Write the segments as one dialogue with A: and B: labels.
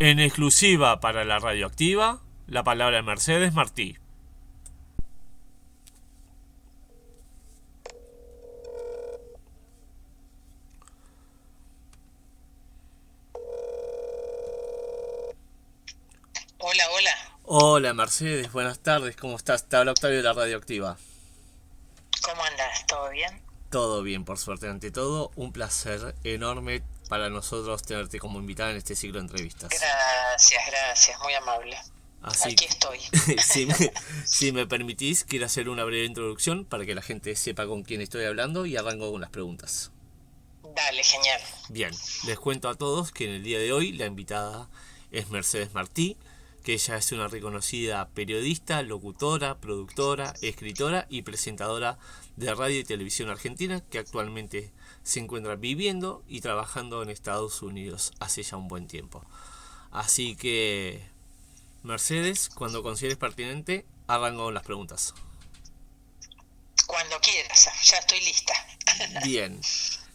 A: En exclusiva para la Radioactiva, la palabra de Mercedes Martí.
B: Hola, hola.
A: Hola Mercedes, buenas tardes, ¿cómo estás? Te habla Octavio de la Radioactiva.
B: ¿Cómo andás? ¿Todo bien?
A: Todo bien, por suerte. Ante todo, un placer enorme para nosotros tenerte como invitada en este ciclo de entrevistas.
B: Gracias, gracias, muy amable.
A: Así
B: Aquí
A: que,
B: estoy.
A: si me permitís, quiero hacer una breve introducción para que la gente sepa con quién estoy hablando y arranco con las preguntas.
B: Dale, genial.
A: Bien, les cuento a todos que en el día de hoy la invitada es Mercedes Martí, que ella es una reconocida periodista, locutora, productora, escritora y presentadora de radio y televisión argentina, que actualmente se encuentra viviendo y trabajando en Estados Unidos hace ya un buen tiempo. Así que, Mercedes, cuando consideres pertinente, arranco con las preguntas.
B: Cuando quieras, ya estoy lista.
A: Bien,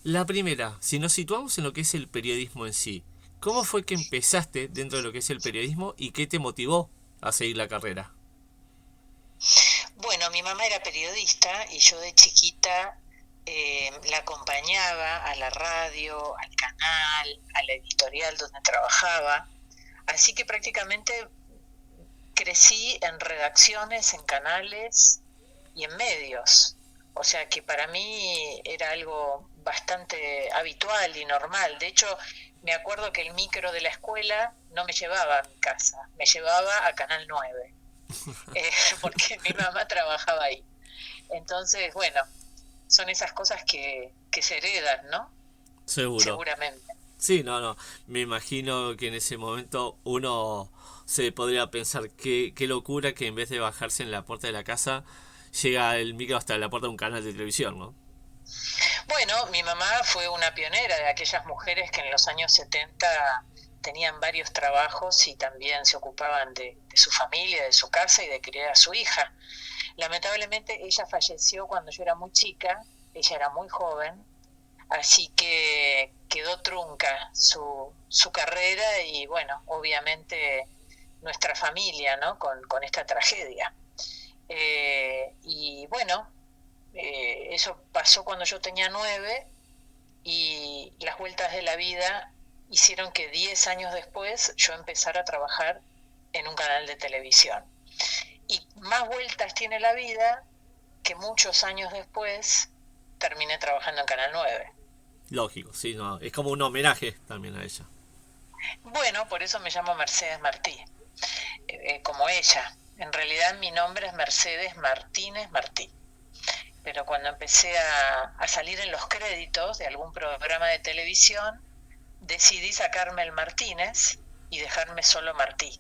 A: la primera, si nos situamos en lo que es el periodismo en sí, ¿cómo fue que empezaste dentro de lo que es el periodismo y qué te motivó a seguir la carrera?
B: Bueno, mi mamá era periodista y yo de chiquita la acompañaba a la radio, al canal, a la editorial donde trabajaba. Así que prácticamente crecí en redacciones, en canales y en medios. O sea que para mí era algo bastante habitual y normal. De hecho, me acuerdo que el micro de la escuela no me llevaba a mi casa, me llevaba a Canal 9, porque mi mamá trabajaba ahí. Entonces, bueno, son esas cosas que se heredan, ¿no?
A: Seguro.
B: Seguramente.
A: Sí, no. Me imagino que en ese momento uno se podría pensar qué locura que en vez de bajarse en la puerta de la casa, llega el micro hasta la puerta de un canal de televisión, ¿no?
B: Bueno, mi mamá fue una pionera de aquellas mujeres que en los años 70 tenían varios trabajos y también se ocupaban de su familia, de su casa y de criar a su hija. Lamentablemente ella falleció cuando yo era muy chica, ella era muy joven, así que quedó trunca su carrera y bueno, obviamente nuestra familia, ¿no? Con esta tragedia. Y bueno, eso pasó cuando yo tenía 9 y las vueltas de la vida hicieron que 10 años después yo empezara a trabajar en un canal de televisión. Y más vueltas tiene la vida que muchos años después terminé trabajando en Canal 9.
A: Lógico, sí, no. Es como un homenaje también a ella.
B: Bueno, por eso me llamo Mercedes Martí, como ella. En realidad mi nombre es Mercedes Martínez Martí. Pero cuando empecé a salir en los créditos de algún programa de televisión, decidí sacarme el Martínez y dejarme solo Martí.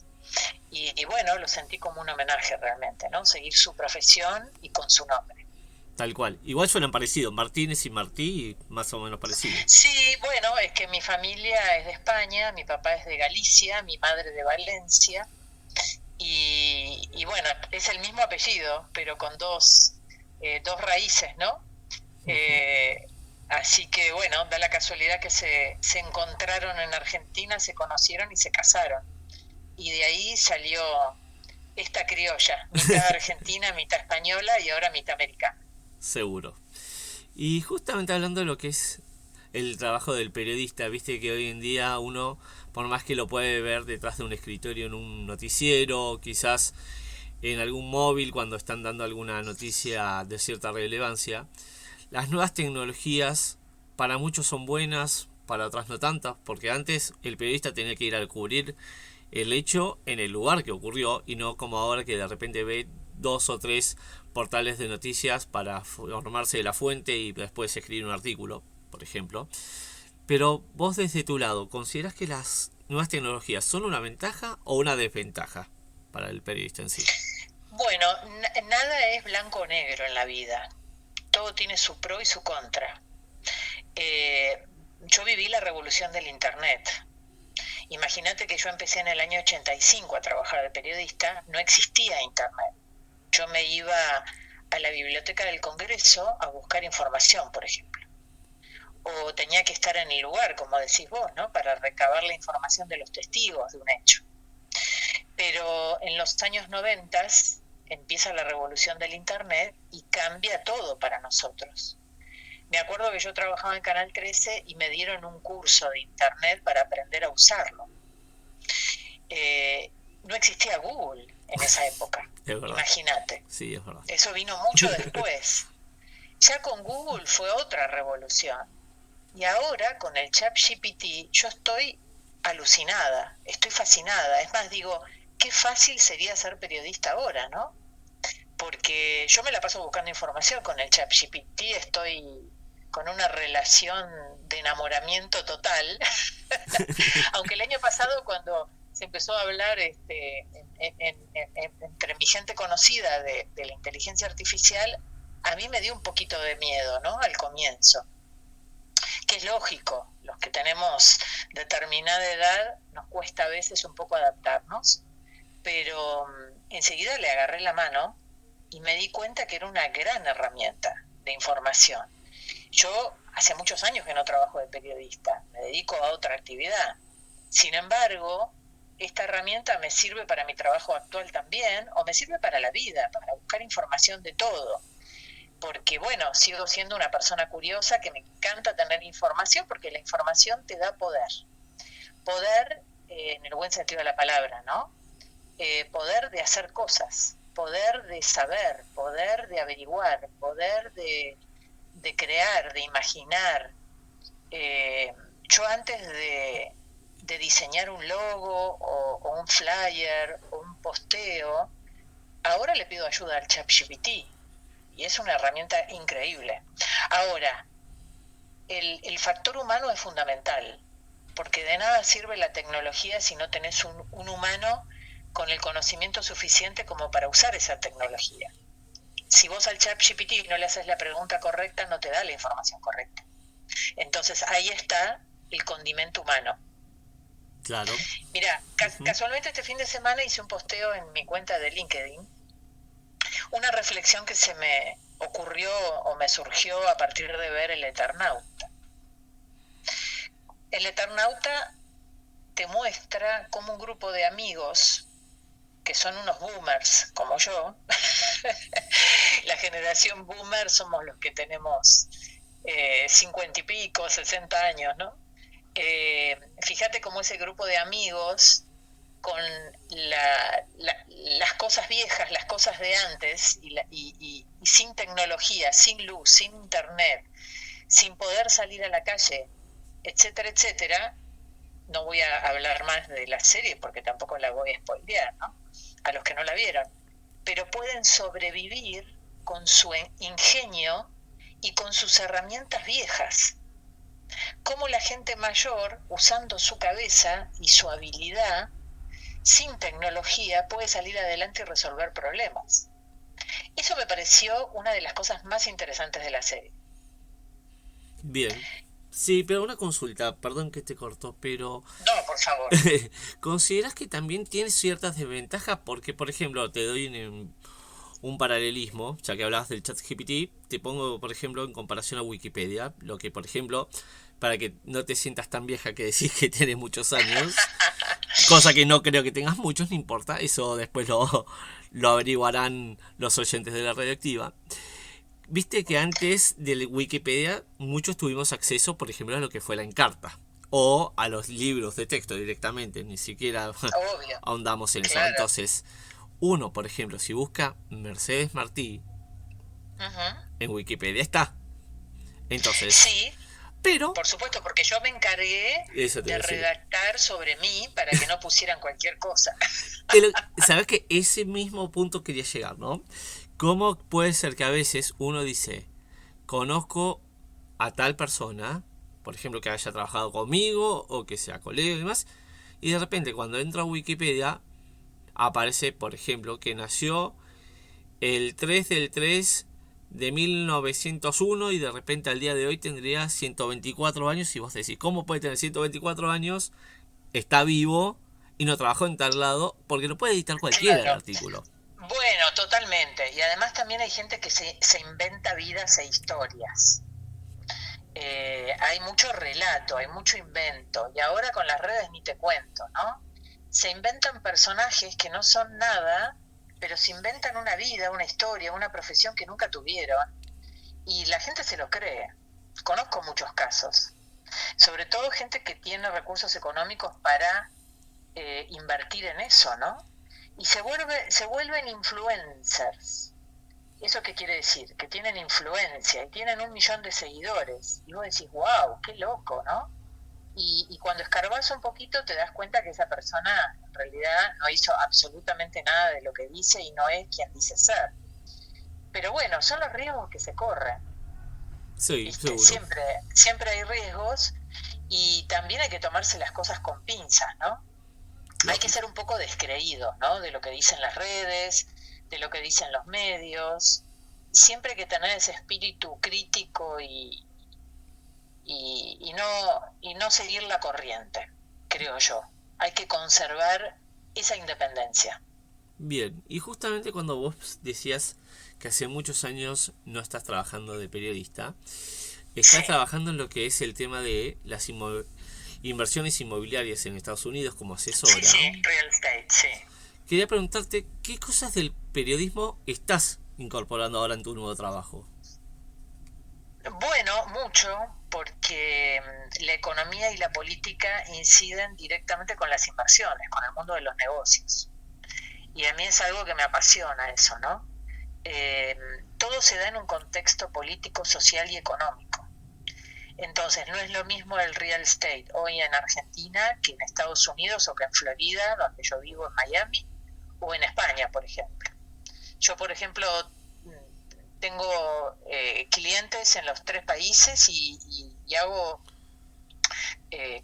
B: Y bueno, lo sentí como un homenaje realmente, ¿no? Seguir su profesión y con su nombre.
A: Tal cual. Igual suenan parecidos. Martínez y Martí, más o menos parecido.
B: Sí, bueno, es que mi familia es de España, mi papá es de Galicia, mi madre de Valencia, y bueno, es el mismo apellido, pero con dos raíces, ¿no? Eh, Así que bueno, da la casualidad que se encontraron en Argentina, se conocieron y se casaron. Y de ahí salió esta criolla, mitad argentina, mitad española y ahora mitad americana.
A: Seguro. Y justamente hablando de lo que es el trabajo del periodista, viste que hoy en día uno, por más que lo puede ver detrás de un escritorio en un noticiero, quizás en algún móvil cuando están dando alguna noticia de cierta relevancia, las nuevas tecnologías para muchos son buenas, para otras no tantas, porque antes el periodista tenía que ir a cubrir el hecho en el lugar que ocurrió y no como ahora que de repente ve dos o tres portales de noticias para formarse de la fuente y después escribir un artículo, por ejemplo. Pero vos desde tu lado, ¿consideras que las nuevas tecnologías son una ventaja o una desventaja para el periodista en sí?
B: Bueno, nada es blanco o negro en la vida. Todo tiene su pro y su contra. Eh, yo viví la revolución del Internet. Imagínate que yo empecé en el año 85 a trabajar de periodista, no existía Internet. Yo me iba a la biblioteca del Congreso a buscar información, por ejemplo. o tenía que estar en el lugar, como decís vos, ¿no? Para recabar la información de los testigos de un hecho. Pero en los años 90 empieza la revolución del Internet y cambia todo para nosotros. Me acuerdo que yo trabajaba en Canal 13 y me dieron un curso de Internet para aprender a usarlo. No existía Google en esa época, imagínate.
A: Sí, es verdad.
B: Eso vino mucho después. Ya con Google fue otra revolución. Y ahora con el ChatGPT yo estoy alucinada, estoy fascinada. Es más, digo, qué fácil sería ser periodista ahora, ¿no? Porque yo me la paso buscando información con el ChatGPT, estoy con una relación de enamoramiento total. Aunque el año pasado, cuando se empezó a hablar entre mi gente conocida de la inteligencia artificial, a mí me dio un poquito de miedo, ¿no? Al comienzo. Que es lógico, los que tenemos determinada edad nos cuesta a veces un poco adaptarnos, pero enseguida le agarré la mano y me di cuenta que era una gran herramienta de información. Yo hace muchos años que no trabajo de periodista, me dedico a otra actividad. Sin embargo, esta herramienta me sirve para mi trabajo actual también, o me sirve para la vida, para buscar información de todo. Porque, bueno, sigo siendo una persona curiosa que me encanta tener información, porque la información te da poder. Poder, en el buen sentido de la palabra, ¿no? Poder de hacer cosas, poder de saber, poder de averiguar, poder de crear, de imaginar. Yo antes de diseñar un logo o un flyer o un posteo, ahora le pido ayuda al ChatGPT y es una herramienta increíble. Ahora, el factor humano es fundamental, porque de nada sirve la tecnología si no tenés un humano con el conocimiento suficiente como para usar esa tecnología. Si vos al ChatGPT no le haces la pregunta correcta, no te da la información correcta. Entonces ahí está el condimento humano.
A: Claro.
B: Mira, casualmente este fin de semana hice un posteo en mi cuenta de LinkedIn, una reflexión que se me ocurrió o me surgió a partir de ver El Eternauta. El Eternauta te muestra cómo un grupo de amigos, que son unos boomers como yo, la generación boomer somos los que tenemos 50 y pico, 60 años, ¿no? Fíjate cómo ese grupo de amigos, con las cosas viejas, las cosas de antes, y sin tecnología, sin luz, sin internet, sin poder salir a la calle, etcétera, etcétera. No voy a hablar más de la serie porque tampoco la voy a spoilear, ¿no? A los que no la vieron. Pero pueden sobrevivir con su ingenio y con sus herramientas viejas. Cómo la gente mayor, usando su cabeza y su habilidad, sin tecnología, puede salir adelante y resolver problemas. Eso me pareció una de las cosas más interesantes de la serie.
A: Bien. Sí, pero una consulta, perdón que te cortó, pero...
B: No, por favor.
A: ¿Consideras que también tiene ciertas desventajas? Porque, por ejemplo, te doy un paralelismo, ya que hablabas del ChatGPT, te pongo, por ejemplo, en comparación a Wikipedia, lo que, por ejemplo, para que no te sientas tan vieja que decís que tienes muchos años, cosa que no creo que tengas muchos, no importa, eso después lo averiguarán los oyentes de la radioactiva. Viste que antes de Wikipedia muchos tuvimos acceso, por ejemplo, a lo que fue la Encarta o a los libros de texto directamente, ni siquiera ahondamos en eso. Entonces, uno, por ejemplo, si busca Mercedes Martí, en Wikipedia está. Entonces,
B: sí,
A: pero
B: por supuesto, porque yo me encargué de redactar sobre mí para que no pusieran cualquier cosa.
A: Sabes que ese mismo punto quería llegar, ¿no? ¿Cómo puede ser que a veces uno dice, conozco a tal persona, por ejemplo, que haya trabajado conmigo o que sea colega y demás, y de repente cuando entra a Wikipedia aparece, por ejemplo, que nació el 3 del 3 de 1901 y de repente al día de hoy tendría 124 años y vos decís, ¿cómo puede tener 124 años? Está vivo y no trabajó en tal lado, porque lo puede editar cualquiera el artículo.
B: Bueno, totalmente. Y además también hay gente que se inventa vidas e historias. hay mucho relato, hay mucho invento, y ahora con las redes ni te cuento, ¿no? Se inventan personajes que no son nada, pero se inventan una vida, una historia, una profesión que nunca tuvieron, y la gente se lo cree. Conozco muchos casos, sobre todo gente que tiene recursos económicos para invertir en eso, ¿no? Y se vuelven influencers. ¿Eso qué quiere decir? Que tienen influencia y tienen 1 millón de seguidores. Y vos decís, wow, qué loco, ¿no? Y cuando escarbas un poquito te das cuenta que esa persona en realidad no hizo absolutamente nada de lo que dice y no es quien dice ser. Pero bueno, son los riesgos que se corren.
A: Sí,
B: ¿Viste?
A: seguro.
B: Siempre hay riesgos y también hay que tomarse las cosas con pinzas, ¿no? Hay que
A: Lógico.
B: ser un poco descreído, ¿no? De lo que dicen las redes, de lo que dicen los medios. Siempre hay que tener ese espíritu crítico y no seguir la corriente, creo yo. Hay que conservar esa independencia.
A: Bien, y justamente cuando vos decías que hace muchos años no estás trabajando de periodista, estás
B: Sí,
A: trabajando en lo que es el tema de las inversiones inmobiliarias en Estados Unidos como
B: sí,
A: asesora.
B: sí, real estate, sí.
A: Quería preguntarte qué cosas del periodismo estás incorporando ahora en tu nuevo trabajo.
B: Bueno, mucho, porque la economía y la política inciden directamente con las inversiones, con el mundo de los negocios. Y a mí es algo que me apasiona eso, ¿no? Eh, Todo se da en un contexto político, social y económico. Entonces, no es lo mismo el real estate hoy en Argentina que en Estados Unidos o que en Florida, donde yo vivo, en Miami, o en España, por ejemplo. Yo, por ejemplo, tengo clientes en los 3 países y hago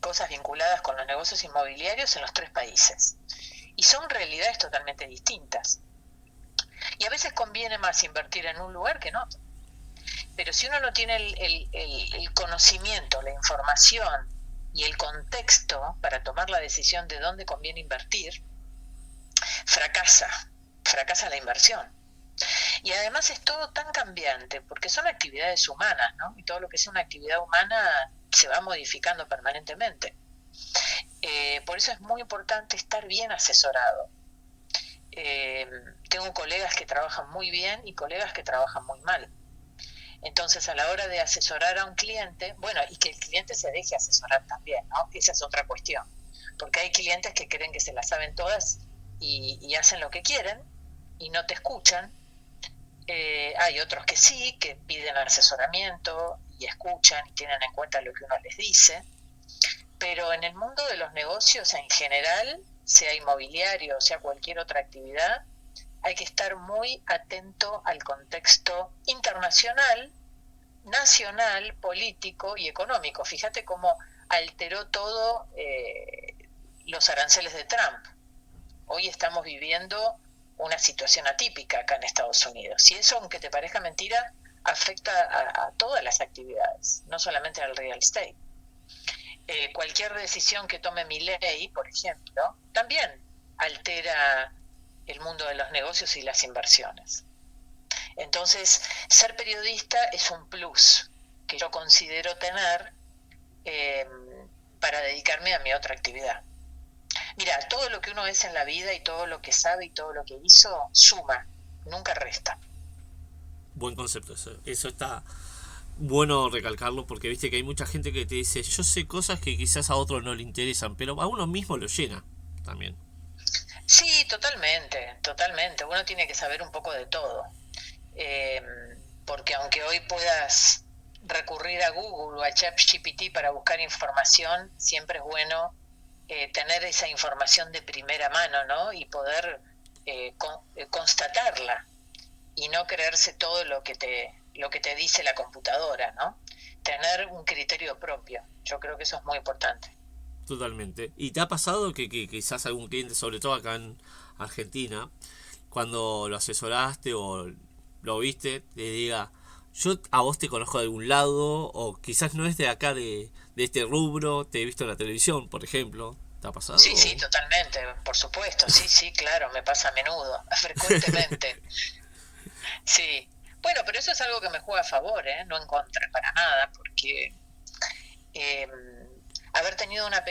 B: cosas vinculadas con los negocios inmobiliarios en los 3 países. Y son realidades totalmente distintas. Y a veces conviene más invertir en un lugar que en otro. Pero si uno no tiene el conocimiento, la información y el contexto para tomar la decisión de dónde conviene invertir, fracasa la inversión. Y además es todo tan cambiante, porque son actividades humanas, ¿no? Y todo lo que es una actividad humana se va modificando permanentemente. Por eso es muy importante estar bien asesorado. Tengo colegas que trabajan muy bien y colegas que trabajan muy mal. Entonces, a la hora de asesorar a un cliente, bueno, y que el cliente se deje asesorar también, ¿no? Esa es otra cuestión. Porque hay clientes que creen que se las saben todas y hacen lo que quieren y no te escuchan. Hay otros que sí, que piden asesoramiento y escuchan y tienen en cuenta lo que uno les dice. Pero en el mundo de los negocios en general, sea inmobiliario o sea cualquier otra actividad, hay que estar muy atento al contexto internacional, nacional, político y económico. Fíjate cómo alteró todo los aranceles de Trump. Hoy estamos viviendo una situación atípica acá en Estados Unidos. Y eso, aunque te parezca mentira, afecta a todas las actividades, no solamente al real estate. Cualquier decisión que tome Milei, por ejemplo, también altera el mundo de los negocios y las inversiones. Entonces, ser periodista es un plus que yo considero tener eh, para dedicarme a mi otra actividad. Mira, todo lo que uno es en la vida y todo lo que sabe y todo lo que hizo suma, nunca resta.
A: Buen concepto eso. Eso está bueno recalcarlo porque viste que hay mucha gente que te dice yo sé cosas que quizás a otros no le interesan, pero a uno mismo lo llena también.
B: Sí, totalmente, totalmente. Uno tiene que saber un poco de todo. Eh, Porque aunque hoy puedas recurrir a Google o a ChatGPT para buscar información, siempre es bueno tener esa información de primera mano, ¿no? Y poder constatarla y no creerse todo lo que te dice la computadora, ¿no? Tener un criterio propio. Yo creo que eso es muy importante.
A: Totalmente. ¿Y te ha pasado que quizás algún cliente, sobre todo acá en Argentina, cuando lo asesoraste o lo viste, te diga, yo a vos te conozco de algún lado, o quizás no es de acá de este rubro, te he visto en la televisión, por ejemplo? ¿Te ha
B: Sí,
A: pasado?
B: sí, totalmente, por supuesto, sí, sí, claro, me pasa a menudo, frecuentemente, sí. Bueno, pero eso es algo que me juega a favor, ¿eh? No en contra, para nada, porque eh, haber tenido una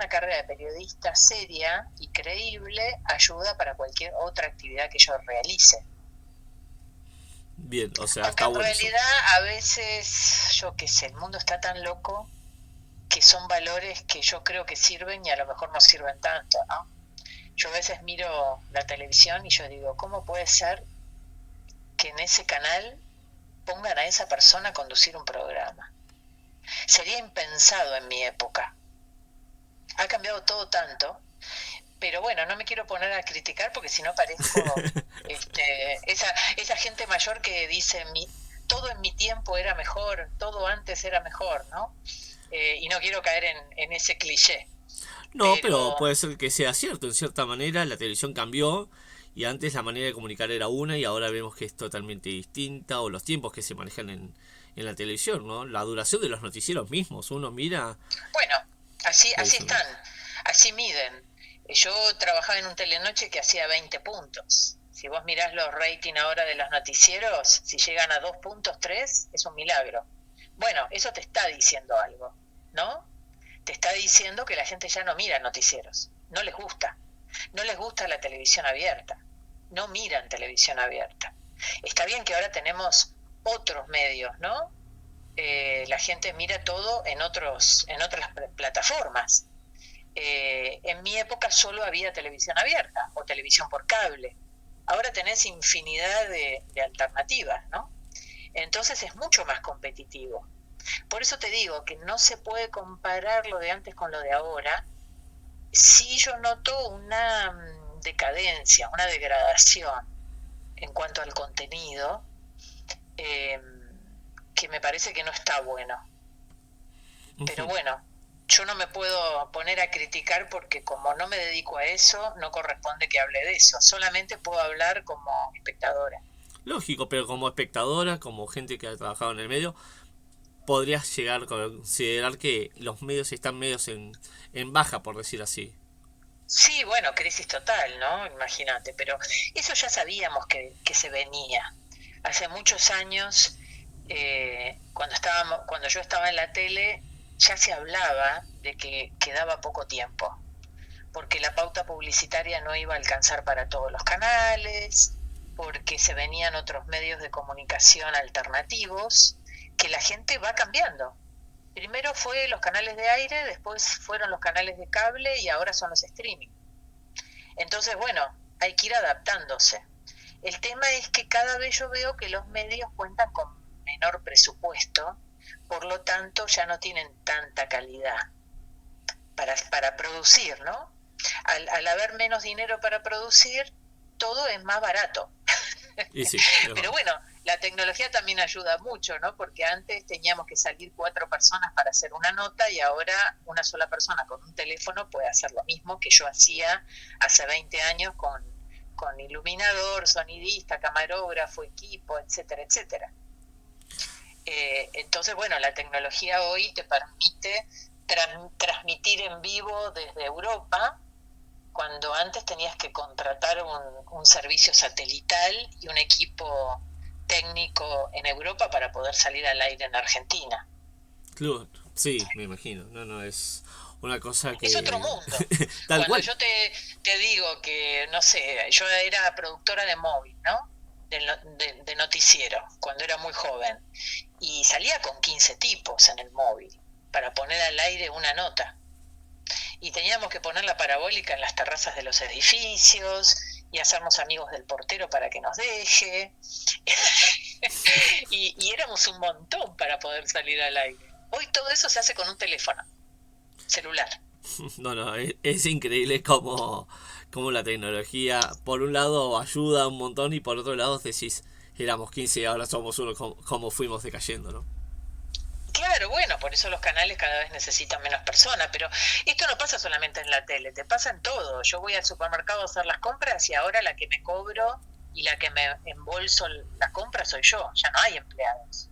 B: carrera de periodista seria y creíble ayuda para cualquier otra actividad que yo realice.
A: Bien, o sea,
B: Aunque
A: está
B: en
A: bueno eso.
B: realidad a veces, yo qué sé, el mundo está tan loco que son valores que yo creo que sirven y a lo mejor no sirven tanto, ¿no? Yo a veces miro la televisión y yo digo, ¿cómo puede ser que en ese canal pongan a esa persona a conducir un programa? Sería impensado en mi época. Ha cambiado todo tanto, pero bueno, no me quiero poner a criticar porque si no parezco esa gente mayor que dice todo en mi tiempo era mejor, todo antes era mejor, ¿no? Y no quiero caer en ese cliché,
A: No, pero
B: pero
A: puede ser que sea cierto. En cierta manera la televisión cambió y antes la manera de comunicar era una y ahora vemos que es totalmente distinta o los tiempos que se manejan en la televisión, ¿no? La duración de los noticieros mismos. Uno mira
B: bueno,
A: la
B: así
A: edición.
B: están, así miden. Yo trabajaba en un telenoche que hacía 20 puntos. Si vos mirás los ratings ahora de los noticieros, si llegan a 2.3 es un milagro. Bueno, eso te está diciendo algo, ¿no? Te está diciendo que la gente ya no mira noticieros, no les gusta, no les gusta la televisión abierta, no miran televisión abierta. Está bien que ahora tenemos otros medios, ¿no? La gente mira todo en otras plataformas. En mi época solo había televisión abierta o televisión por cable. Ahora tenés infinidad de alternativas, ¿no? Entonces es mucho más competitivo. Por eso te digo que no se puede comparar lo de antes con lo de ahora. Sí yo noto una decadencia, una degradación en cuanto al contenido, eh, que me parece que no está bueno. Pero
A: Ujú.
B: bueno, yo no me puedo poner a criticar porque como no me dedico a eso, no corresponde que hable de eso. Solamente puedo hablar como espectadora.
A: Lógico, pero como espectadora, como gente que ha trabajado en el medio, podrías llegar a considerar que los medios están medios en baja, por decir así.
B: Sí, bueno, crisis total, ¿no? Imagínate, pero eso ya sabíamos que se venía. Hace muchos años, cuando yo estaba en la tele, ya se hablaba de que quedaba poco tiempo, porque la pauta publicitaria no iba a alcanzar para todos los canales, porque se venían otros medios de comunicación alternativos, que la gente va cambiando. Primero fue los canales de aire, después fueron los canales de cable y ahora son los streaming. Entonces, bueno, hay que ir adaptándose. El tema es que cada vez yo veo que los medios cuentan con menor presupuesto, por lo tanto ya no tienen tanta calidad para producir, ¿no? Al haber menos dinero para producir, todo es más barato.
A: Y sí, es
B: Pero
A: verdad.
B: bueno, la tecnología también ayuda mucho, ¿no? Porque antes teníamos que salir 4 personas para hacer una nota y ahora una sola persona con un teléfono puede hacer lo mismo que yo hacía hace 20 años con iluminador, sonidista, camarógrafo, equipo, etcétera, etcétera. Entonces, bueno, la tecnología hoy te permite transmitir en vivo desde Europa, cuando antes tenías que contratar un servicio satelital y un equipo técnico en Europa para poder salir al aire en Argentina.
A: Claro, sí, me imagino. No, no, es una cosa
B: Es otro
A: que...
B: mundo.
A: Tal
B: Cuando
A: cual.
B: yo te digo que, no sé, yo era productora de móvil, ¿no? De noticiero, cuando era muy joven. Y salía con 15 tipos en el móvil para poner al aire una nota. Y teníamos que poner la parabólica en las terrazas de los edificios y hacernos amigos del portero para que nos deje. Y éramos un montón para poder salir al aire. Hoy todo eso se hace con un teléfono celular.
A: No, no, es increíble cómo la tecnología, por un lado, ayuda un montón y por otro lado decís, éramos 15 y ahora somos uno, como fuimos decayendo, ¿no?
B: Claro, bueno, por eso los canales cada vez necesitan menos personas, pero esto no pasa solamente en la tele, te pasa en todo. Yo voy al supermercado a hacer las compras y ahora la que me cobro y la que me embolso la compra soy yo, ya no hay empleados.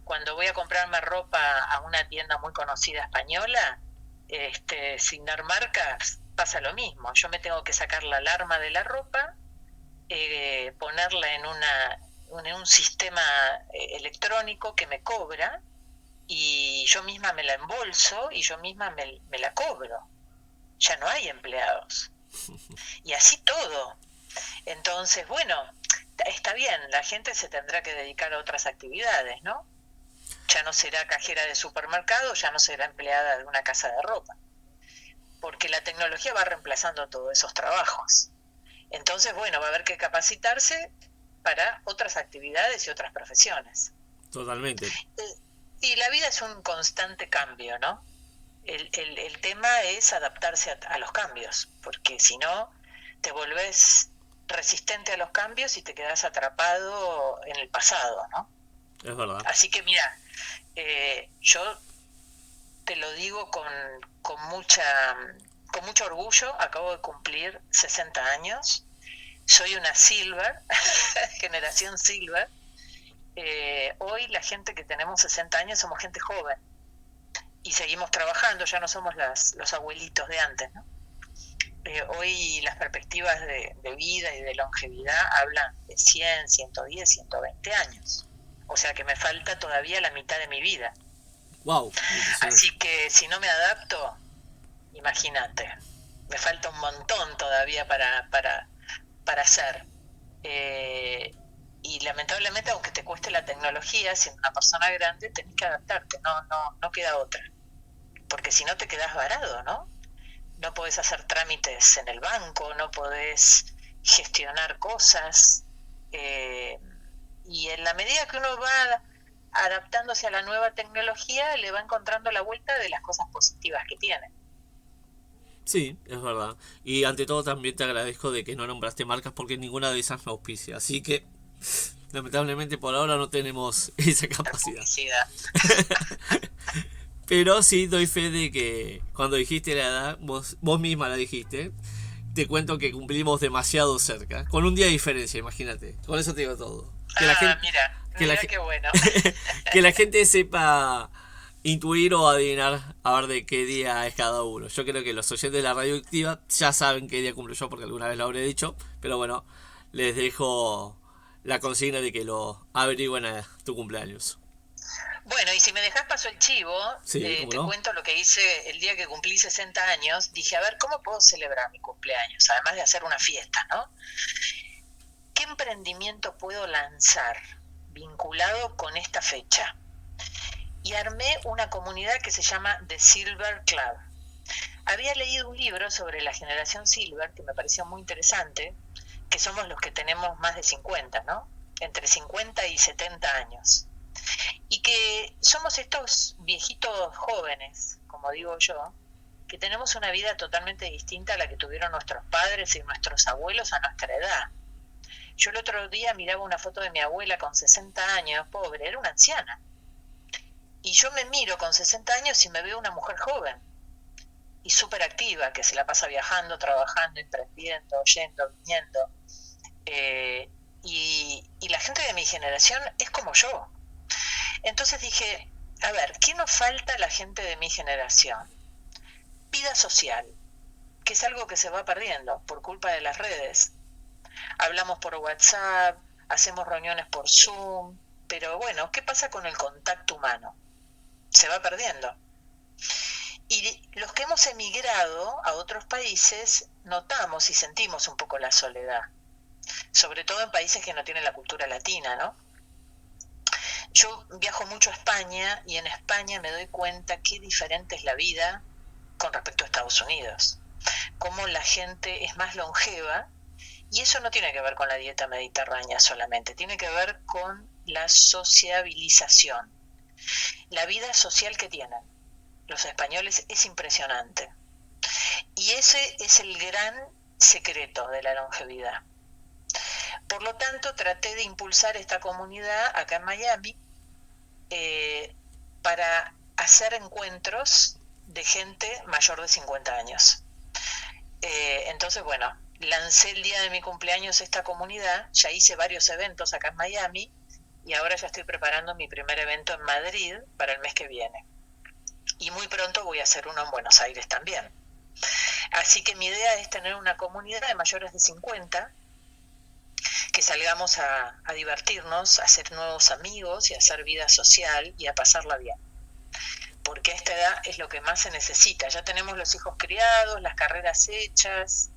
B: Cuando voy a comprarme ropa a una tienda muy conocida española, sin dar marcas, pasa lo mismo. Yo me tengo que sacar la alarma de la ropa, ponerla en un sistema electrónico que me cobra y yo misma me la embolso y yo misma me la cobro. Ya no hay empleados. Y así todo. Entonces, bueno, está bien, la gente se tendrá que dedicar a otras actividades, ¿no? Ya no será cajera de supermercado, ya no será empleada de una casa de ropa, porque la tecnología va reemplazando todos esos trabajos. Entonces, bueno, va a haber que capacitarse para otras actividades y otras profesiones.
A: Totalmente.
B: Y la vida es un constante cambio, ¿no? El tema es adaptarse a los cambios, porque si no, te volvés resistente a los cambios y te quedás atrapado en el pasado, ¿no?
A: Es verdad.
B: Así que mira, yo te lo digo con mucho orgullo, acabo de cumplir 60 años, soy una Silver, generación Silver. Hoy la gente que tenemos 60 años somos gente joven y seguimos trabajando, ya no somos los abuelitos de antes, ¿no? Hoy las perspectivas de vida y de longevidad hablan de 100, 110, 120 años. O sea que me falta todavía la mitad de mi vida.
A: Wow.
B: Así que si no me adapto, imagínate, me falta un montón todavía para hacer. Y lamentablemente, aunque te cueste la tecnología, siendo una persona grande, tenés que adaptarte, no queda otra. Porque si no te quedás varado, ¿no? No podés hacer trámites en el banco, no podés gestionar cosas. Y en la medida que uno va adaptándose a la nueva tecnología, le va encontrando la vuelta de las cosas positivas que tiene.
A: Sí, es verdad. Y ante todo también te agradezco de que no nombraste marcas porque ninguna de esas me auspicia. Así que lamentablemente por ahora no tenemos esa capacidad. Pero sí doy fe de que cuando dijiste la edad, vos misma la dijiste, te cuento que cumplimos demasiado cerca. Con un día de diferencia, imagínate. Con eso te digo todo. Que la gente,
B: mira qué bueno.
A: que la gente sepa intuir o adivinar a ver de qué día es cada uno. Yo creo que los oyentes de la radioactiva ya saben qué día cumplo yo porque alguna vez lo habré dicho. Pero bueno, les dejo la consigna de que lo averigüen a tu cumpleaños.
B: Bueno, y si me dejas paso el chivo,
A: sí,
B: te cuento lo que hice el día que cumplí 60 años. Dije, a ver, ¿cómo puedo celebrar mi cumpleaños? Además de hacer una fiesta, ¿no? ¿Qué emprendimiento puedo lanzar vinculado con esta fecha? Y armé una comunidad que se llama The Silver Club. Había leído un libro sobre la generación Silver que me pareció muy interesante, que somos los que tenemos más de 50, ¿no? Entre 50 y 70 años. Y que somos estos viejitos jóvenes, como digo yo, que tenemos una vida totalmente distinta a la que tuvieron nuestros padres y nuestros abuelos a nuestra edad. Yo el otro día miraba una foto de mi abuela con 60 años, pobre, era una anciana. Y yo me miro con 60 años y me veo una mujer joven y súper activa, que se la pasa viajando, trabajando, emprendiendo, yendo, viniendo. Y la gente de mi generación es como yo. Entonces dije, a ver, ¿qué nos falta a la gente de mi generación? Vida social, que es algo que se va perdiendo por culpa de las redes. Hablamos por WhatsApp, hacemos reuniones por Zoom, pero bueno, ¿qué pasa con el contacto humano? Se va perdiendo. Y los que hemos emigrado a otros países notamos y sentimos un poco la soledad, sobre todo en países que no tienen la cultura latina, ¿no? Yo viajo mucho a España y en España me doy cuenta qué diferente es la vida con respecto a Estados Unidos. Cómo la gente es más longeva, y eso no tiene que ver con la dieta mediterránea solamente, tiene que ver con la sociabilización. La vida social que tienen los españoles es impresionante. Y ese es el gran secreto de la longevidad. Por lo tanto, traté de impulsar esta comunidad acá en Miami para hacer encuentros de gente mayor de 50 años. Entonces, bueno, lancé el día de mi cumpleaños esta comunidad, ya hice varios eventos acá en Miami y ahora ya estoy preparando mi primer evento en Madrid para el mes que viene. Y muy pronto voy a hacer uno en Buenos Aires también. Así que mi idea es tener una comunidad de mayores de 50 que salgamos a divertirnos, a hacer nuevos amigos y a hacer vida social y a pasarla bien. porque a esta edad es lo que más se necesita. Ya tenemos los hijos criados, las carreras hechas,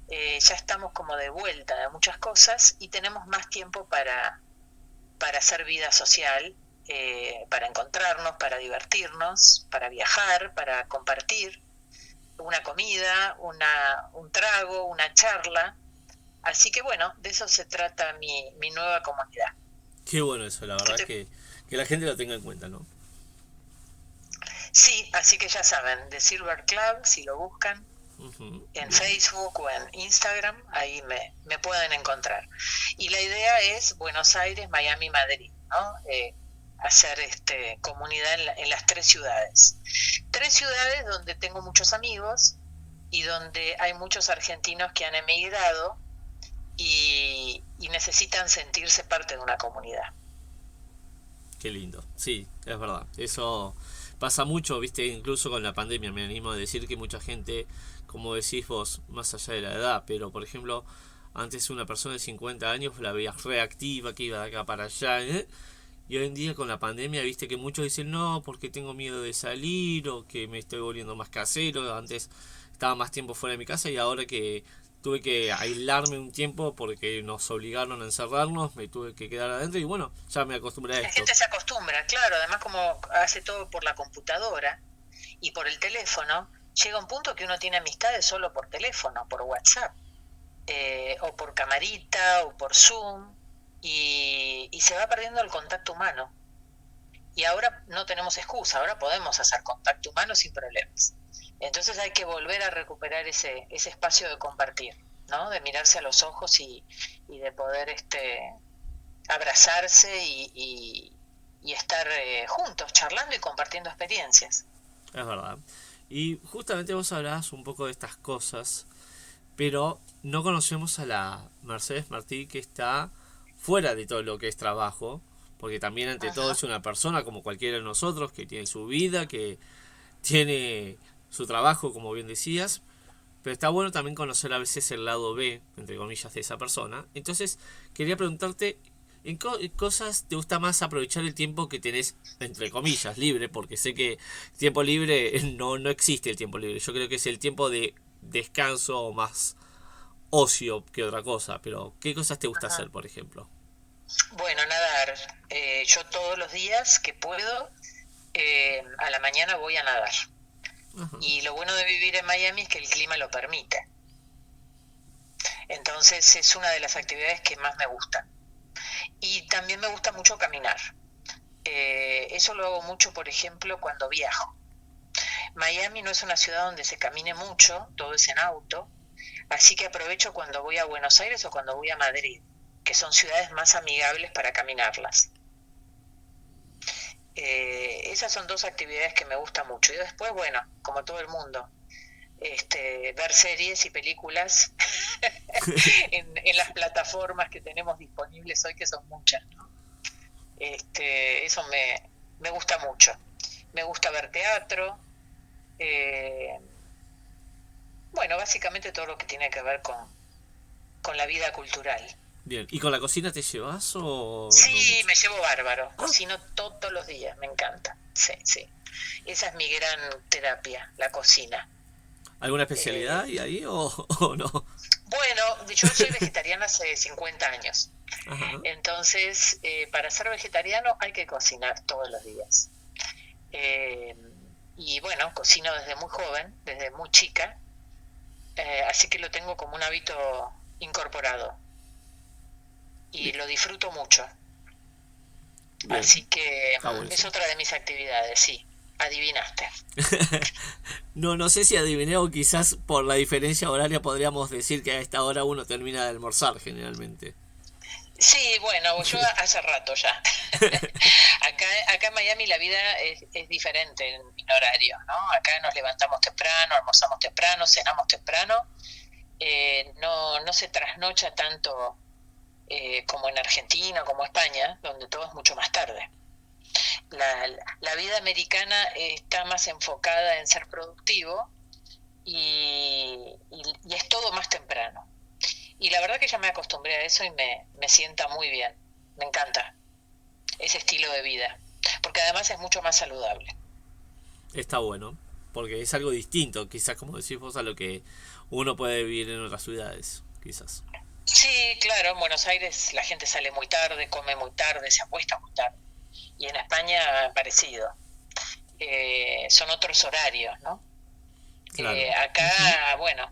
B: ya estamos como de vuelta de muchas cosas y tenemos más tiempo para hacer vida social, para encontrarnos, para divertirnos, para viajar, para compartir una comida, un trago, una charla. Así que bueno, de eso se trata mi nueva comunidad.
A: Qué bueno eso, la verdad que la gente lo tenga en cuenta, ¿no?
B: Sí, así que ya saben, The Silver Club, si lo buscan en
A: Bien.
B: Facebook o en Instagram, ahí me pueden encontrar. Y la idea es Buenos Aires, Miami, Madrid, ¿no? Hacer comunidad en las tres ciudades. Tres ciudades donde tengo muchos amigos y donde hay muchos argentinos que han emigrado y necesitan sentirse parte de una comunidad.
A: Qué lindo. Sí, es verdad. Eso pasa mucho, viste, incluso con la pandemia. Me animo a decir que mucha gente, como decís vos, más allá de la edad, pero por ejemplo, antes una persona de 50 años la veías reactiva, que iba de acá para allá, ¿eh? Y hoy en día con la pandemia, viste que muchos dicen no, porque tengo miedo de salir o que me estoy volviendo más casero. Antes estaba más tiempo fuera de mi casa y ahora que tuve que aislarme un tiempo porque nos obligaron a encerrarnos, me tuve que quedar adentro y bueno, ya me acostumbré a
B: La
A: esto.
B: gente se acostumbra, claro, además como hace todo por la computadora y por el teléfono, llega un punto que uno tiene amistades solo por teléfono, por WhatsApp, o por camarita, o por Zoom, y se va perdiendo el contacto humano. Y ahora no tenemos excusa, ahora podemos hacer contacto humano sin problemas. Entonces hay que volver a recuperar ese espacio de compartir, ¿no? De mirarse a los ojos y de poder abrazarse y estar juntos, charlando y compartiendo experiencias.
A: Es verdad. Y justamente vos hablabas un poco de estas cosas, pero no conocemos a la Mercedes Martí que está fuera de todo lo que es trabajo, porque también ante todo
B: Ajá.
A: es una persona como cualquiera de nosotros que tiene su vida, que tiene su trabajo, como bien decías, pero está bueno también conocer a veces el lado B, entre comillas, de esa persona. Entonces, quería preguntarte, ¿en cosas te gusta más aprovechar el tiempo que tenés, entre comillas, libre? Porque sé que tiempo libre no existe el tiempo libre. Yo creo que es el tiempo de descanso o más ocio que otra cosa. Pero, ¿qué cosas te gusta
B: Ajá.
A: hacer, por ejemplo?
B: Bueno, nadar. Yo todos los días que puedo, a la mañana voy a nadar.
A: Ajá.
B: Y lo bueno de vivir en Miami es que el clima lo permite. Entonces es una de las actividades que más me gustan. Y también me gusta mucho caminar. Eso lo hago mucho, por ejemplo, cuando viajo. Miami no es una ciudad donde se camine mucho, todo es en auto, así que aprovecho cuando voy a Buenos Aires o cuando voy a Madrid, que son ciudades más amigables para caminarlas. Esas son dos actividades que me gustan mucho. Y después, bueno, como todo el mundo, ver series y películas en las plataformas que tenemos disponibles hoy, que son muchas, ¿no? Eso me gusta mucho. Me gusta ver teatro, eh, bueno, básicamente todo lo que tiene que ver con la vida cultural.
A: Bien. ¿Y con la cocina te llevas o no
B: Sí,
A: mucho?
B: me llevo bárbaro,
A: Ah,
B: cocino todos los días, me encanta. Sí, sí. Esa es mi gran terapia, la cocina.
A: ¿alguna
B: Eh,
A: especialidad hay ahí o no?
B: bueno, yo soy vegetariana hace 50 años,
A: Ajá.
B: entonces para ser vegetariano hay que cocinar todos los días. Eh, y bueno, cocino desde muy joven, desde muy chica, así que lo tengo como un hábito incorporado y
A: Bien.
B: lo disfruto mucho.
A: Bien.
B: Así que
A: Está
B: es
A: buenísimo.
B: otra de mis actividades, sí, adivinaste.
A: No sé si adiviné o quizás por la diferencia horaria podríamos decir que a esta hora uno termina de almorzar generalmente.
B: Sí, bueno, yo hace rato ya. Acá en Miami la vida es diferente en horario, ¿no? Acá nos levantamos temprano, almorzamos temprano, cenamos temprano. No se trasnocha tanto como en Argentina, como España, donde todo es mucho más tarde. La vida americana está más enfocada en ser productivo y es todo más temprano. Y la verdad que ya me acostumbré a eso y me sienta muy bien. Me encanta ese estilo de vida, porque además es mucho más saludable.
A: Está bueno, porque es algo distinto, quizás como decís vos, a lo que uno puede vivir en otras ciudades, quizás.
B: Sí, claro, en Buenos Aires la gente sale muy tarde, come muy tarde, se acuesta muy tarde. Y en España parecido. Son otros horarios, ¿no?
A: Claro. Ujú.
B: Acá, bueno,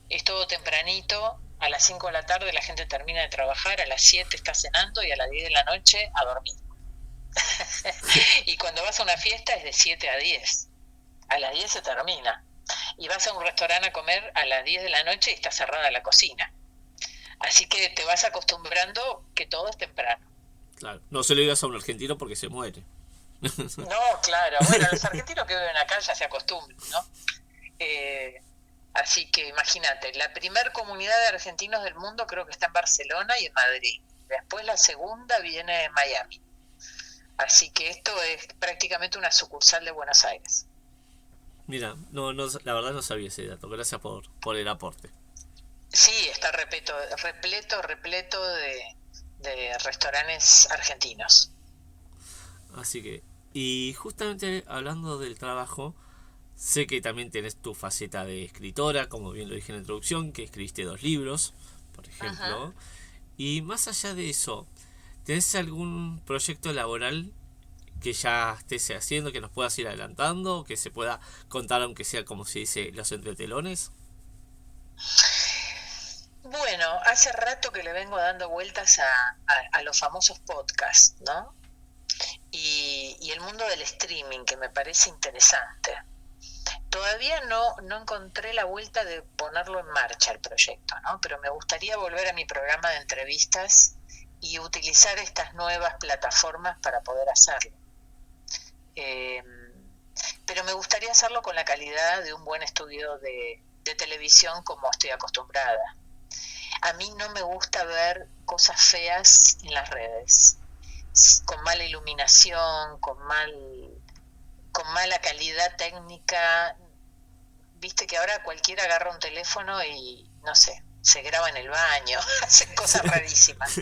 B: es todo tempranito, a las 5 de la tarde la gente termina de trabajar, a las 7 está cenando y a las 10 de la noche a dormir. Y cuando vas a una fiesta es de 7 a 10. A las 10 se termina. Y vas a un restaurante a comer a las 10 de la noche y está cerrada la cocina. Así que te vas acostumbrando que todo es temprano.
A: Claro. No se lo digas a un argentino porque se muere.
B: No, claro. Bueno, los argentinos que viven acá ya se acostumbran, ¿no? Eh, Así que imagínate, la primer comunidad de argentinos del mundo creo que está en Barcelona y en Madrid. Después la segunda viene en Miami. Así que esto es prácticamente una sucursal de Buenos Aires.
A: Mira, no, la verdad no sabía ese dato. Gracias por el aporte.
B: Sí, está repleto de restaurantes argentinos.
A: Así que, y justamente hablando del trabajo, sé que también tenés tu faceta de escritora, como bien lo dije en la introducción, que escribiste 2 libros, por
B: Ajá.
A: ejemplo. Y más allá de eso, ¿tenés algún proyecto laboral que ya estés haciendo, que nos puedas ir adelantando, que se pueda contar, aunque sea como se dice, los entretelones?
B: Bueno, hace rato que le vengo dando vueltas a los famosos podcasts, ¿no? Y el mundo del streaming, que me parece interesante. Todavía no encontré la vuelta de ponerlo en marcha el proyecto, ¿no? Pero me gustaría volver a mi programa de entrevistas y utilizar estas nuevas plataformas para poder hacerlo. Eh, pero me gustaría hacerlo con la calidad de un buen estudio de televisión como estoy acostumbrada. A mí no me gusta ver cosas feas en las redes, con mala iluminación, con mala calidad técnica. Viste que ahora cualquiera agarra un teléfono y, no sé, se graba en el baño, hacen cosas rarísimas.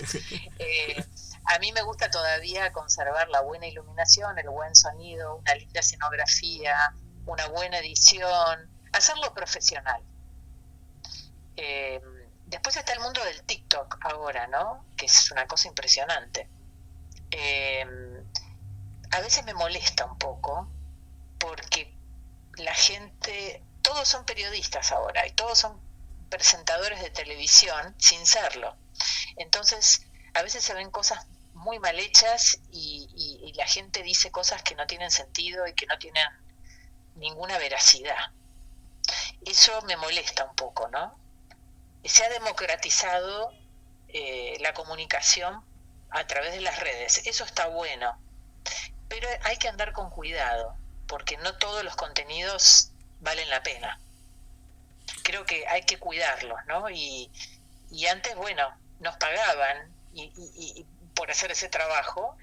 B: Eh, a mí me gusta todavía conservar la buena iluminación, el buen sonido, una linda escenografía, una buena edición, hacerlo profesional. Eh, Después está el mundo del TikTok ahora, ¿no? Que es una cosa impresionante. Eh, a veces me molesta un poco porque la gente, todos son periodistas ahora y todos son presentadores de televisión sin serlo. Entonces, a veces se ven cosas muy mal hechas y la gente dice cosas que no tienen sentido y que no tienen ninguna veracidad. Eso me molesta un poco, ¿no? Se ha democratizado la comunicación a través de las redes. Eso está bueno, pero hay que andar con cuidado, porque no todos los contenidos valen la pena. Creo que hay que cuidarlos, ¿no? Y antes, bueno, nos pagaban por hacer ese trabajo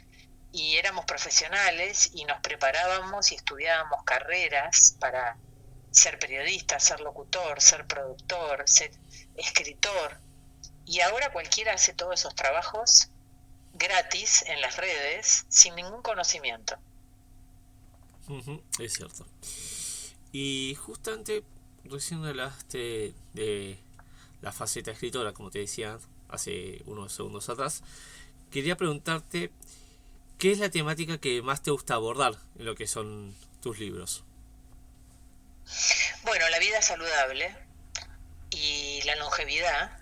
B: y éramos profesionales y nos preparábamos y estudiábamos carreras para ser periodista, ser locutor, ser productor, ser escritor. Y ahora cualquiera hace todos esos trabajos gratis en las redes sin ningún conocimiento.
A: Ujú, es cierto. Y justamente recién hablaste de la faceta escritora, como te decía hace unos segundos atrás. Quería preguntarte, ¿qué es la temática que más te gusta abordar en lo que son tus libros?
B: Bueno, la vida saludable y la longevidad,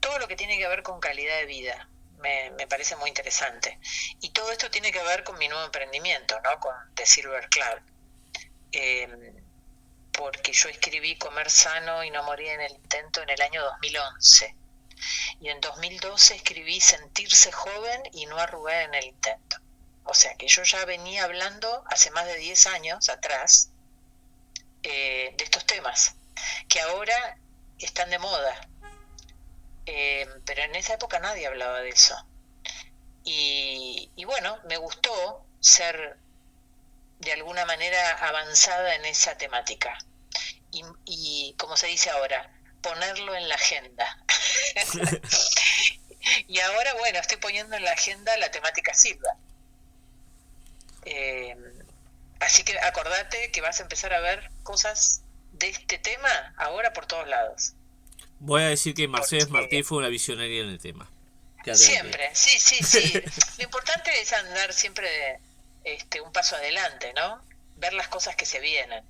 B: todo lo que tiene que ver con calidad de vida, me parece muy interesante. Y todo esto tiene que ver con mi nuevo emprendimiento, ¿no? Con The Silver Club. Eh, Porque yo escribí Comer sano y no morir en el intento en el año 2011. Y en 2012 escribí Sentirse joven y no arrugar en el intento. O sea que yo ya venía hablando hace más de 10 años atrás de estos temas, que ahora están de moda. Pero en esa época nadie hablaba de eso. Y bueno, me gustó ser de alguna manera avanzada en esa temática. Y como se dice ahora, ponerlo en la agenda. Y ahora, bueno, estoy poniendo en la agenda la temática Silva. Eh, Así que acordate que vas a empezar a ver cosas de este tema ahora por todos lados.
A: Voy a decir que Mercedes Martí
B: Porque
A: fue una visionaria en el tema. Quédate tranquilo.
B: siempre, sí, sí, sí. Lo importante es andar siempre un paso adelante, ¿no? Ver las cosas que se vienen.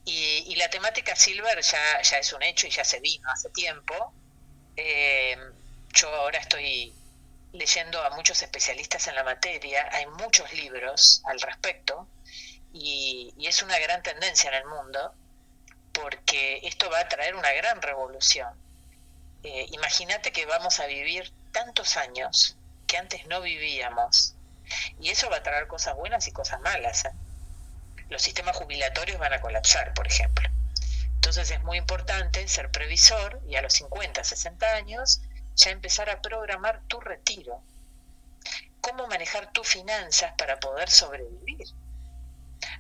B: Y la temática Silver ya es un hecho y ya se vino hace tiempo. Eh, yo ahora estoy leyendo a muchos especialistas en la materia, hay muchos libros al respecto y es una gran tendencia en el mundo porque esto va a traer una gran revolución. Imagínate que vamos a vivir tantos años que antes no vivíamos y eso va a traer cosas buenas y cosas malas, ¿eh? Los sistemas jubilatorios van a colapsar, por ejemplo. Entonces es muy importante ser previsor y a los 50, 60 años ya empezar a programar tu retiro. Cómo manejar tus finanzas para poder sobrevivir,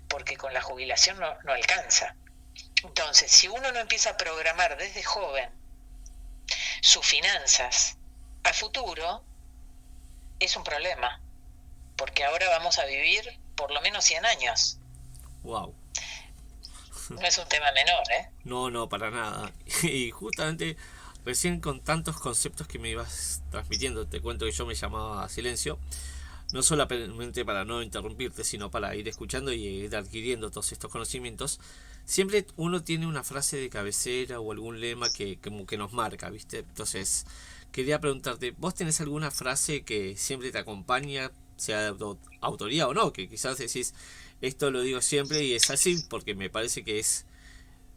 B: porque con la jubilación no alcanza. Entonces, si uno no empieza a programar desde joven sus finanzas a futuro, es un problema, porque ahora vamos a vivir por lo menos 100 años.
A: Wow.
B: No es un tema menor, ¿eh?
A: No, no, para nada. Y justamente recién con tantos conceptos que me ibas transmitiendo, te cuento que yo me llamaba Silencio, no solamente para no interrumpirte, sino para ir escuchando y ir adquiriendo todos estos conocimientos. Siempre uno tiene una frase de cabecera o algún lema que como que nos marca, ¿viste? Entonces, quería preguntarte, ¿vos tenés alguna frase que siempre te acompaña, sea de autoría o no? Que quizás decís, esto lo digo siempre y es así porque me parece que es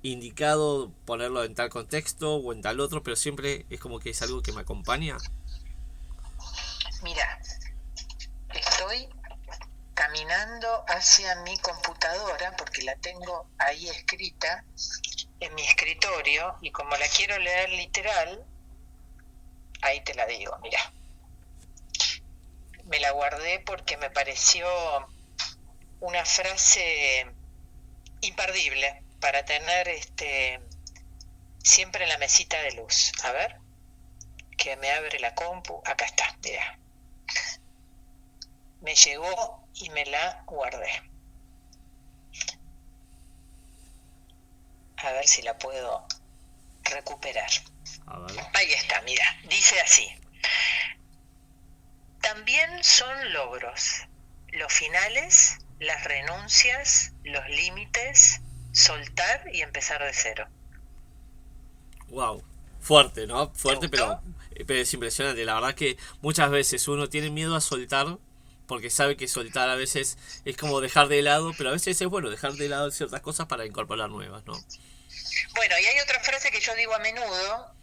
A: indicado ponerlo en tal contexto o en tal otro, pero siempre es como que es algo que me acompaña.
B: Mira, estoy caminando hacia mi computadora porque la tengo ahí escrita en mi escritorio y como la quiero leer literal, ahí te la digo, mira. Me la guardé porque me pareció una frase imperdible para tener siempre en la mesita de luz. A ver, que me abre la compu. Acá está, mira. Me llegó y me la guardé. A ver si la puedo recuperar.
A: A ver.
B: Ahí está, mira. Dice así. También son logros los finales, las renuncias, los límites, soltar y empezar de cero.
A: Wow. Fuerte, ¿no?
B: ¿Te
A: Fuerte,
B: gustó?
A: pero es impresionante. La verdad que muchas veces uno tiene miedo a soltar porque sabe que soltar a veces es como dejar de lado, pero a veces es bueno dejar de lado ciertas cosas para incorporar nuevas, ¿no?
B: Bueno, y hay otra frase que yo digo a menudo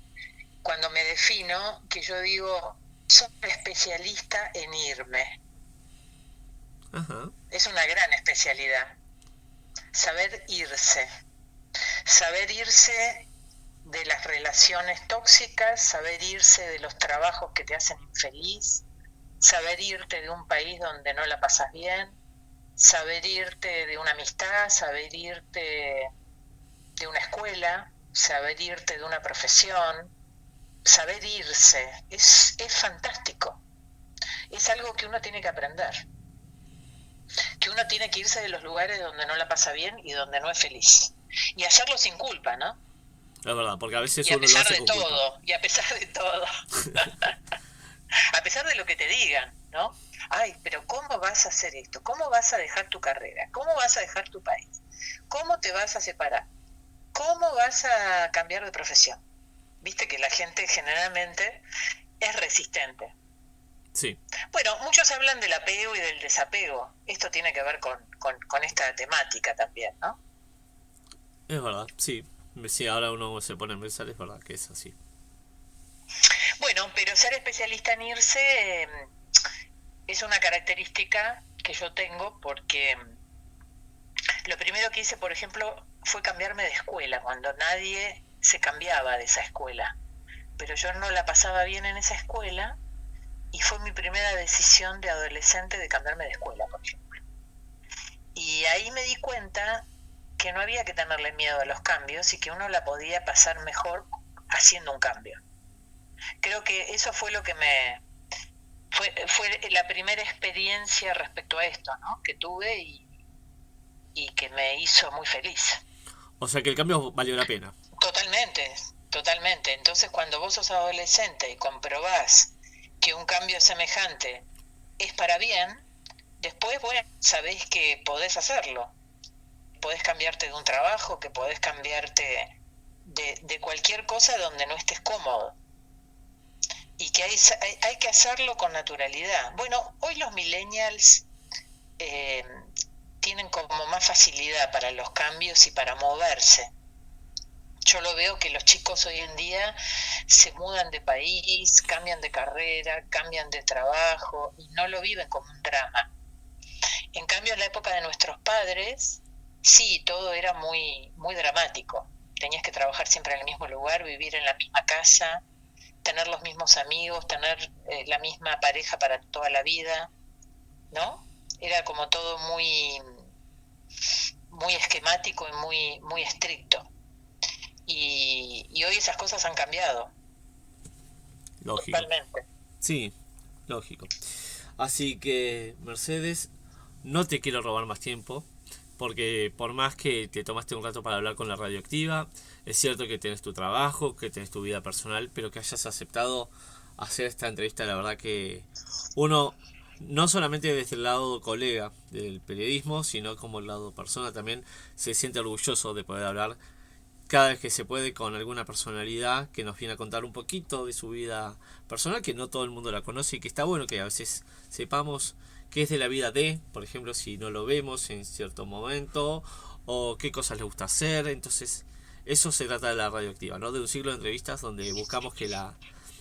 B: cuando me defino, que yo digo, soy especialista en irme.
A: Ajá.
B: Es una gran especialidad. Saber irse. Saber irse de las relaciones tóxicas, saber irse de los trabajos que te hacen infeliz, saber irte de un país donde no la pasas bien, saber irte de una amistad, saber irte de una escuela, saber irte de una profesión, saber irse, es fantástico. Es algo que uno tiene que aprender, que uno tiene que irse de los lugares donde no la pasa bien y donde no es feliz. Y hacerlo sin culpa, ¿no?
A: Es verdad, porque a veces
B: Y a
A: uno lo
B: pesar
A: hace
B: de
A: con culpa.
B: todo, y a pesar de todo. A pesar de lo que te digan, ¿no? Ay, pero ¿cómo vas a hacer esto? ¿Cómo vas a dejar tu carrera? ¿Cómo vas a dejar tu país? ¿Cómo te vas a separar? ¿Cómo vas a cambiar de profesión? Viste que la gente generalmente es resistente.
A: Sí,
B: Bueno, muchos hablan del apego y del desapego. Esto tiene que ver con esta temática también, ¿no?
A: es verdad, sí. Sí, ahora uno se pone a pensar, es verdad que es así.
B: Bueno, pero ser especialista en irse es una característica que yo tengo porque lo primero que hice, por ejemplo, fue cambiarme de escuela, cuando nadie se cambiaba de esa escuela. Pero yo no la pasaba bien en esa escuela y fue mi primera decisión de adolescente de cambiarme de escuela, por ejemplo. Y ahí me di cuenta que no había que tenerle miedo a los cambios y que uno la podía pasar mejor haciendo un cambio. Creo que eso fue lo que fue la primera experiencia respecto a esto, ¿no? Que tuve y que me hizo muy feliz.
A: O sea que el cambio valió la pena.
B: Totalmente, totalmente. Entonces cuando vos sos adolescente y comprobás que un cambio semejante es para bien, después, bueno, sabés que podés hacerlo. Podés cambiarte de un trabajo, que podés cambiarte de cualquier cosa donde no estés cómodo. Y que hay que hacerlo con naturalidad. Bueno, hoy los millennials tienen como más facilidad para los cambios y para moverse. Yo lo veo que los chicos hoy en día se mudan de país, cambian de carrera, cambian de trabajo y no lo viven como un drama. En cambio, en la época de nuestros padres, sí, todo era muy, muy dramático. Tenías que trabajar siempre en el mismo lugar, vivir en la misma casa, tener los mismos amigos, tener la misma pareja para toda la vida, ¿no? Era como todo muy, muy esquemático y muy, muy estricto. Y hoy esas cosas han cambiado.
A: Lógico.
B: Totalmente.
A: Sí, lógico. Así que, Mercedes, no te quiero robar más tiempo, porque por más que te tomaste un rato para hablar con la radioactiva, es cierto que tenés tu trabajo, que tenés tu vida personal, pero que hayas aceptado hacer esta entrevista, la verdad que uno, no solamente desde el lado colega del periodismo, sino como el lado persona también, se siente orgulloso de poder hablar cada vez que se puede con alguna personalidad que nos viene a contar un poquito de su vida personal, que no todo el mundo la conoce y que está bueno que a veces sepamos qué es de la vida de, por ejemplo, si no lo vemos en cierto momento, o qué cosas le gusta hacer. Entonces, eso se trata de la radioactiva, ¿no? De un ciclo de entrevistas donde buscamos que la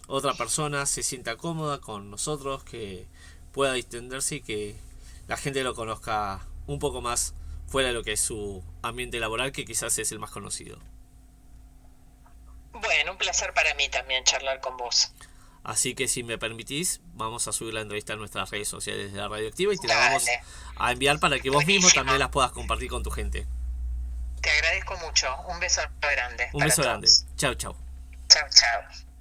A: otra persona se sienta cómoda con nosotros, que pueda distenderse y que la gente lo conozca un poco más fuera de lo que es su ambiente laboral, que quizás es el más conocido.
B: Bueno, un placer para mí también charlar con vos.
A: Así que si me permitís, vamos a subir la entrevista a nuestras redes sociales de la radioactiva y te la vamos
B: Dale,
A: a enviar para que vos mismo
B: buenísimo.
A: también las puedas compartir con tu gente.
B: Te agradezco mucho. Un beso grande
A: Un
B: para
A: beso grande.
B: todos.
A: Chau, chau.
B: Chao, chao.